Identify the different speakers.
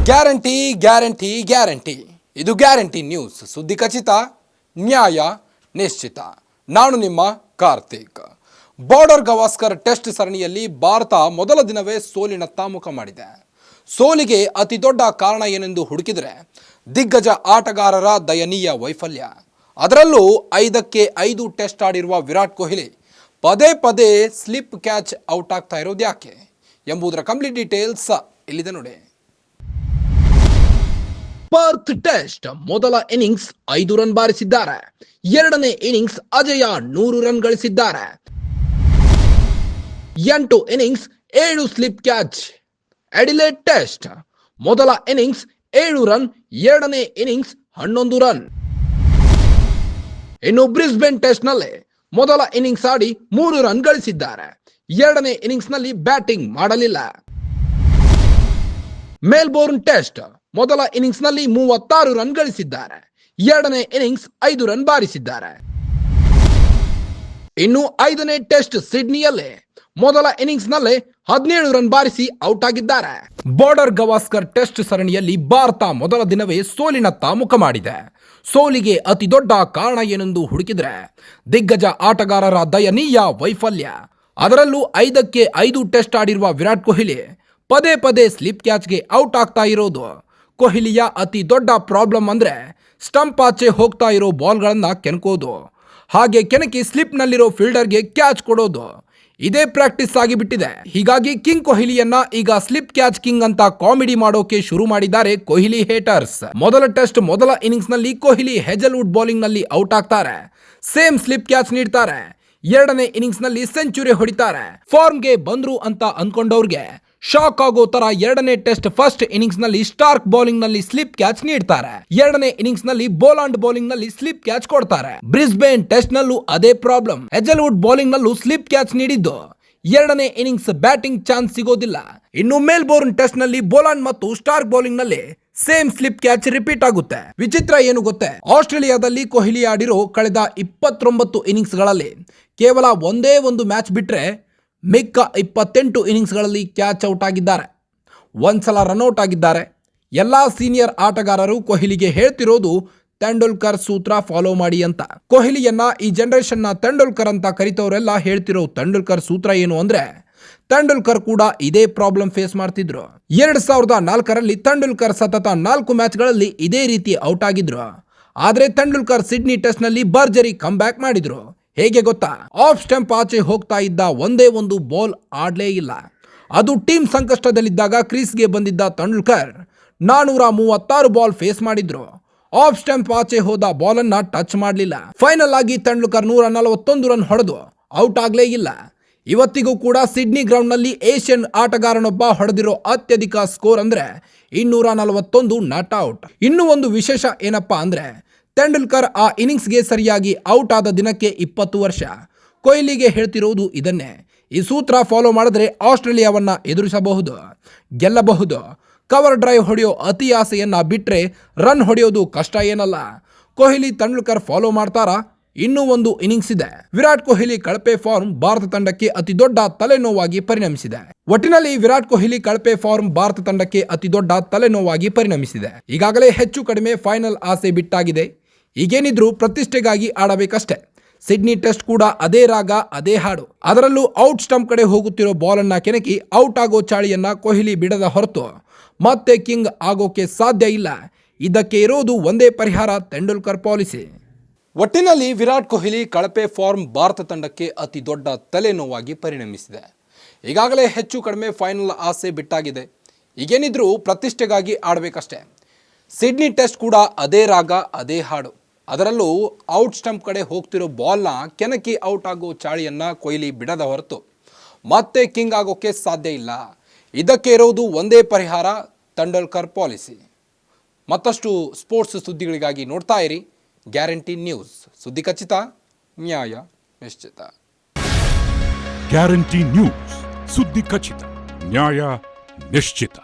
Speaker 1: Guarantee guarantee guarantee. ಇದು guarantee news. ಸುದ್ದಿ ಖಚಿತ, ನ್ಯಾಯ ನಿಶ್ಚಿತ. ನಾನು ನಿಮ್ಮ ಕಾರ್ತಿಕ್. ಬಾರ್ಡರ್ ಗವಾಸ್ಕರ್ ಟೆಸ್ಟ್ ಸರಣಿಯಲ್ಲಿ ಭಾರತ ಮೊದಲ ದಿನವೇ ಸೋಲಿನತ್ತ ಮುಖ ಮಾಡಿದೆ. ಸೋಲಿಗೆ ಅತಿ ದೊಡ್ಡ ಕಾರಣ ಏನೆಂದು ಹುಡುಕಿದರೆ ದಿಗ್ಗಜ ಆಟಗಾರರ ದಯನೀಯ ವೈಫಲ್ಯ. ಅದರಲ್ಲೂ 5ಕ್ಕೆ 5 ಟೆಸ್ಟ್ ಆಡಿರುವ ವಿರಾಟ್ ಕೊಹ್ಲಿ ಪದೇ ಪದೇ ಸ್ಲಿಪ್ ಕ್ಯಾಚ್ ಔಟ್ ಆಗ್ತಾ ಇರೋದು ಯಾಕೆ ಎಂಬುದರ ಕಂಪ್ಲೀಟ್ ಡೀಟೇಲ್ಸ್ ಇಲ್ಲಿದೆ ನೋಡಿ. ಪರ್ತ್ ಟೆಸ್ಟ್ ಮೊದಲ ಇನ್ನಿಂಗ್ಸ್ 5 ರನ್ ಬಾರಿಸಿದ್ದಾರೆ. ಎರಡನೇ ಇನ್ನಿಂಗ್ಸ್ ಅಜಯ 100 ರನ್ ಗಳಿಸಿದ್ದಾರೆ. 8 innings 7 slip catch. Adelaide test ಮೊದಲ ಇನ್ನಿಂಗ್ಸ್ 7 ರನ್, ಎರಡನೇ ಇನ್ನಿಂಗ್ಸ್ 11 ರನ್. ಇನ್ನು ಬ್ರಿಸ್ಬೇನ್ ಟೆಸ್ಟ್ ನಲ್ಲಿ ಮೊದಲ ಇನ್ನಿಂಗ್ಸ್ ಆಡಿ 3 ರನ್ ಗಳಿಸಿದ್ದಾರೆ. ಎರಡನೇ ಇನ್ನಿಂಗ್ಸ್ ನಲ್ಲಿ ಬ್ಯಾಟಿಂಗ್ ಮಾಡಲಿಲ್ಲ. ಮೆಲ್ಬೋರ್ನ್ ಟೆಸ್ಟ್ ಮೊದಲ ಇನ್ನಿಂಗ್ಸ್ ನಲ್ಲಿ 36 ರನ್ ಗಳಿಸಿದ್ದಾರೆ. ಎರಡನೇ ಇನ್ನಿಂಗ್ಸ್ 5 ರನ್ ಬಾರಿಸಿದ್ದಾರೆ. ಇನ್ನು 5ನೇ ಟೆಸ್ಟ್ ಸಿಡ್ನಿಯಲ್ಲೇ ಮೊದಲ ಇನ್ನಿಂಗ್ಸ್ ನಲ್ಲೇ 17 ರನ್ ಬಾರಿಸಿ ಔಟ್ ಆಗಿದ್ದಾರೆ. ಬಾರ್ಡರ್ ಗವಾಸ್ಕರ್ ಟೆಸ್ಟ್ ಸರಣಿಯಲ್ಲಿ ಭಾರತ ಮೊದಲ ದಿನವೇ ಸೋಲಿನತ್ತ ಮುಖ ಮಾಡಿದೆ. ಸೋಲಿಗೆ ಅತಿ ದೊಡ್ಡ ಕಾರಣ ಏನೆಂದು ಹುಡುಕಿದ್ರೆ ದಿಗ್ಗಜ ಆಟಗಾರರ ದಯನೀಯ ವೈಫಲ್ಯ. ಅದರಲ್ಲೂ 5ಕ್ಕೆ 5 ಟೆಸ್ಟ್ ಆಡಿರುವ ವಿರಾಟ್ ಕೊಹ್ಲಿ ಪದೇ ಪದೇ ಸ್ಲಿಪ್ ಕ್ಯಾಚ್ಗೆ ಔಟ್ ಆಗ್ತಾ ಇರೋದು. ಕೊಹ್ಲಿಯ ಅತಿ ದೊಡ್ಡ ಪ್ರಾಬ್ಲಮ್ ಅಂದ್ರೆ ಸ್ಟಂಪ್ ಆಚೆ ಹೋಗ್ತಾ ಇರೋ ಬಾಲ್ಗಳನ್ನ ಕೆಣಕೋದು, ಹಾಗೆ ಕೆಣಕಿ ಸ್ಲಿಪ್ನಲ್ಲಿರೋ ಫೀಲ್ಡರ್ಗೆ ಕ್ಯಾಚ್ ಕೊಡೋದು. ಇದೇ ಪ್ರಾಕ್ಟೀಸ್ ಆಗಿಬಿಟ್ಟಿದೆ. ಹೀಗಾಗಿ ಕಿಂಗ್ ಕೊಹ್ಲಿಯನ್ನ ಈಗ ಸ್ಲಿಪ್ ಕ್ಯಾಚ್ ಕಿಂಗ್ ಅಂತ ಕಾಮಿಡಿ ಮಾಡೋಕೆ ಶುರು ಮಾಡಿದ್ದಾರೆ ಕೊಹ್ಲಿ ಹೇಟರ್ಸ್. ಮೊದಲ ಟೆಸ್ಟ್ ಮೊದಲ ಇನ್ನಿಂಗ್ಸ್ ನಲ್ಲಿ ಕೊಹ್ಲಿ ಹೆಜಲ್ವುಡ್ ಬೌಲಿಂಗ್ ನಲ್ಲಿ ಔಟ್ ಆಗ್ತಾರೆ. ಸೇಮ್ ಸ್ಲಿಪ್ ಕ್ಯಾಚ್ ನೀಡ್ತಾರೆ. ಎರಡನೇ ಇನ್ನಿಂಗ್ಸ್ ನಲ್ಲಿ ಸೆಂಚುರಿ ಹೊಡಿತಾರೆ. ಫಾರ್ಮ್ಗೆ ಬಂದ್ರು ಅಂತ ಅನ್ಕೊಂಡವ್ರಿಗೆ ಶಾಕ್ ಆಗೋ ತರ ಎರಡನೇ ಟೆಸ್ಟ್ ಫಸ್ಟ್ ಇನ್ನಿಂಗ್ಸ್ ನಲ್ಲಿ ಸ್ಟಾರ್ಕ್ ಬೌಲಿಂಗ್ ನಲ್ಲಿ ಸ್ಲಿಪ್ ಕ್ಯಾಚ್ ನೀಡ್ತಾರೆ. ಎರಡನೇ ಇನ್ನಿಂಗ್ಸ್ ನಲ್ಲಿ ಬೋಲಾಂಡ್ ಬೌಲಿಂಗ್ ನಲ್ಲಿ ಸ್ಲಿಪ್ ಕ್ಯಾಚ್ ಕೊಡ್ತಾರೆ. ಬ್ರಿಸ್ಬೇನ್ ಟೆಸ್ಟ್ ನಲ್ಲೂ ಅದೇ ಪ್ರಾಬ್ಲಮ್. ಹೆಜಲ್ವುಡ್ ಬೌಲಿಂಗ್ ನಲ್ಲೂ ಸ್ಲಿಪ್ ಕ್ಯಾಚ್ ನೀಡಿದ್ದು ಎರಡನೇ ಇನ್ನಿಂಗ್ಸ್ ಬ್ಯಾಟಿಂಗ್ ಚಾನ್ಸ್ ಸಿಗೋದಿಲ್ಲ. ಇನ್ನು ಮೆಲ್ಬೋರ್ನ್ ಟೆಸ್ಟ್ ನಲ್ಲಿ ಬೋಲಾಂಡ್ ಮತ್ತು ಸ್ಟಾರ್ಕ್ ಬೌಲಿಂಗ್ ನಲ್ಲಿ ಸೇಮ್ ಸ್ಲಿಪ್ ಕ್ಯಾಚ್ ರಿಪೀಟ್ ಆಗುತ್ತೆ. ವಿಚಿತ್ರ ಏನು ಗೊತ್ತೇ, ಆಸ್ಟ್ರೇಲಿಯಾದಲ್ಲಿ ಕೊಹ್ಲಿ ಆಡಿರೋ ಕಳೆದ 29 ಇನ್ನಿಂಗ್ಸ್ ಗಳಲ್ಲಿ ಕೇವಲ ಒಂದೇ ಒಂದು ಮ್ಯಾಚ್ ಬಿಟ್ರೆ ಮಿಕ್ಕ 28 ಇನ್ನಿಂಗ್ಸ್ಗಳಲ್ಲಿ ಕ್ಯಾಚ್ ಔಟ್ ಆಗಿದ್ದಾರೆ. ಒಂದ್ಸಲ ರನ್ಔಟ್ ಆಗಿದ್ದಾರೆ. ಎಲ್ಲ ಸೀನಿಯರ್ ಆಟಗಾರರು ಕೊಹ್ಲಿಗೆ ಹೇಳ್ತಿರೋದು ತೆಂಡೂಲ್ಕರ್ ಸೂತ್ರ ಫಾಲೋ ಮಾಡಿ ಅಂತ. ಕೊಹ್ಲಿಯನ್ನ ಈ ಜನರೇಷನ್ ನ ತೆಂಡೂಲ್ಕರ್ ಅಂತ ಕರಿತವರೆಲ್ಲ ಹೇಳ್ತಿರೋ ತೆಂಡೂಲ್ಕರ್ ಸೂತ್ರ ಏನು ಅಂದ್ರೆ, ತೆಂಡೂಲ್ಕರ್ ಕೂಡ ಇದೇ ಪ್ರಾಬ್ಲಮ್ ಫೇಸ್ ಮಾಡ್ತಿದ್ರು. 2004ರಲ್ಲಿ ತೆಂಡೂಲ್ಕರ್ ಸತತ 4 ಮ್ಯಾಚ್ಗಳಲ್ಲಿ ಇದೇ ರೀತಿ ಔಟ್ ಆಗಿದ್ರು. ಆದ್ರೆ ತೆಂಡೂಲ್ಕರ್ ಸಿಡ್ನಿ ಟೆಸ್ಟ್ ನಲ್ಲಿ ಭರ್ಜರಿ ಕಮ್ ಬ್ಯಾಕ್ ಮಾಡಿದ್ರು. ಹೇಗೆ ಗೊತ್ತಾ, ಆಫ್ ಸ್ಟಂಪ್ ಆಚೆ ಹೋಗ್ತಾ ಇದ್ದ ಒಂದೇ ಒಂದು ಬಾಲ್ ಆಡ್ಲೇ ಇಲ್ಲ. ಅದು ಟೀಮ್ ಸಂಕಷ್ಟದಲ್ಲಿದ್ದಾಗ ಕ್ರೀಸ್ಗೆ ಬಂದಿದ್ದ ತೆಂಡೂಲ್ಕರ್ 436 ಬಾಲ್ ಫೇಸ್ ಮಾಡಿದ್ರು. ಆಫ್ ಸ್ಟಂಪ್ ಆಚೆ ಹೋದ ಬಾಲ್ ಅನ್ನ ಟಚ್ ಮಾಡಲಿಲ್ಲ. ಫೈನಲ್ ಆಗಿ ತೆಂಡೂಲ್ಕರ್ 141 ರನ್ ಹೊಡೆದು ಔಟ್ ಆಗ್ಲೇ ಇಲ್ಲ. ಇವತ್ತಿಗೂ ಕೂಡ ಸಿಡ್ನಿ ಗ್ರೌಂಡ್ ನಲ್ಲಿ ಏಷ್ಯನ್ ಆಟಗಾರನೊಬ್ಬ ಹೊಡೆದಿರೋ ಅತ್ಯಧಿಕ ಸ್ಕೋರ್ ಅಂದ್ರೆ 241 ನಾಟ್ ಔಟ್. ಇನ್ನೂ ಒಂದು ವಿಶೇಷ ಏನಪ್ಪಾ ಅಂದ್ರೆ, ತೆಂಡೂಲ್ಕರ್ ಆ ಇನ್ನಿಂಗ್ಸ್ಗೆ ಸರಿಯಾಗಿ ಔಟ್ ಆದ ದಿನಕ್ಕೆ 20 ವರ್ಷ. ಕೊಹ್ಲಿಗೆ ಹೇಳ್ತಿರೋದು ಇದನ್ನೇ. ಈ ಸೂತ್ರ ಫಾಲೋ ಮಾಡಿದ್ರೆ ಆಸ್ಟ್ರೇಲಿಯಾವನ್ನ ಎದುರಿಸಬಹುದು, ಗೆಲ್ಲಬಹುದು. ಕವರ್ ಡ್ರೈವ್ ಹೊಡೆಯೋ ಅತಿ ಆಸೆಯನ್ನ ಬಿಟ್ರೆ ರನ್ ಹೊಡೆಯೋದು ಕಷ್ಟ ಏನಲ್ಲ. ಕೊಹ್ಲಿ ತೆಂಡೂಲ್ಕರ್ ಫಾಲೋ ಮಾಡ್ತಾರಾ? ಇನ್ನೂ ಒಂದು ಇನ್ನಿಂಗ್ಸ್ ಇದೆ. ವಿರಾಟ್ ಕೊಹ್ಲಿ ಕಳಪೆ ಫಾರ್ಮ್ ಭಾರತ ತಂಡಕ್ಕೆ ಅತಿ ದೊಡ್ಡ ತಲೆನೋವಾಗಿ ಪರಿಣಮಿಸಿದೆ. ಒಟ್ಟಿನಲ್ಲಿ ವಿರಾಟ್ ಕೊಹ್ಲಿ ಕಳಪೆ ಫಾರ್ಮ್ ಭಾರತ ತಂಡಕ್ಕೆ ಅತಿ ದೊಡ್ಡ ತಲೆನೋವಾಗಿ ಪರಿಣಮಿಸಿದೆ. ಈಗಾಗಲೇ ಹೆಚ್ಚು ಕಡಿಮೆ ಫೈನಲ್ ಆಸೆ ಬಿಟ್ಟಾಗಿದೆ. ಈಗೇನಿದ್ರು ಪ್ರತಿಷ್ಠೆಗಾಗಿ ಆಡಬೇಕಷ್ಟೇ. ಸಿಡ್ನಿ ಟೆಸ್ಟ್ ಕೂಡ ಅದೇ ರಾಗ ಅದೇ ಹಾಡು. ಅದರಲ್ಲೂ ಔಟ್ ಸ್ಟಂಪ್ ಕಡೆ ಹೋಗುತ್ತಿರೋ ಬಾಲ್ ಅನ್ನ ಕೆಣಕಿ ಔಟ್ ಆಗೋ ಚಾಳಿಯನ್ನ ಕೊಹ್ಲಿ ಬಿಡದ ಹೊರತು ಮತ್ತೆ ಕಿಂಗ್ ಆಗೋಕೆ ಸಾಧ್ಯ ಇಲ್ಲ. ಇದಕ್ಕೆ ಇರೋದು ಒಂದೇ ಪರಿಹಾರ, ತೆಂಡೂಲ್ಕರ್ ಪಾಲಿಸಿ. ಒಟ್ಟಿನಲ್ಲಿ ವಿರಾಟ್ ಕೊಹ್ಲಿ ಕಳಪೆ ಫಾರ್ಮ್ ಭಾರತ ತಂಡಕ್ಕೆ ಅತಿ ದೊಡ್ಡ ತಲೆನೋವಾಗಿ ಪರಿಣಮಿಸಿದೆ. ಈಗಾಗಲೇ ಹೆಚ್ಚು ಕಡಿಮೆ ಫೈನಲ್ ಆಸೆ ಬಿಟ್ಟಾಗಿದೆ. ಈಗೇನಿದ್ರು ಪ್ರತಿಷ್ಠೆಗಾಗಿ ಆಡಬೇಕಷ್ಟೇ. ಸಿಡ್ನಿ ಟೆಸ್ಟ್ ಕೂಡ ಅದೇ ರಾಗ ಅದೇ ಹಾಡು. ಅದರಲ್ಲೂ ಔಟ್ ಸ್ಟಂಪ್ ಕಡೆ ಹೋಗ್ತಿರೋ ಬಾಲ್ನ ಕೆಣಕಿ ಔಟ್ ಆಗೋ ಚಾಳಿಯನ್ನ ಕೊಹ್ಲಿ ಬಿಡದ ಹೊರತು ಮತ್ತೆ ಕಿಂಗ್ ಆಗೋಕೆ ಸಾಧ್ಯ ಇಲ್ಲ. ಇದಕ್ಕೆ ಇರೋದು ಒಂದೇ ಪರಿಹಾರ, ತೆಂಡೂಲ್ಕರ್ ಪಾಲಿಸಿ. ಮತ್ತಷ್ಟು ಸ್ಪೋರ್ಟ್ಸ್ ಸುದ್ದಿಗಳಿಗಾಗಿ ನೋಡ್ತಾ ಇರಿ ಗ್ಯಾರಂಟಿ ನ್ಯೂಸ್. ಸುದ್ದಿ ಖಚಿತ, ನ್ಯಾಯ ನಿಶ್ಚಿತ.
Speaker 2: ಗ್ಯಾರಂಟಿ ನ್ಯೂಸ್, ಸುದ್ದಿ ಖಚಿತ, ನ್ಯಾಯ ನಿಶ್ಚಿತ.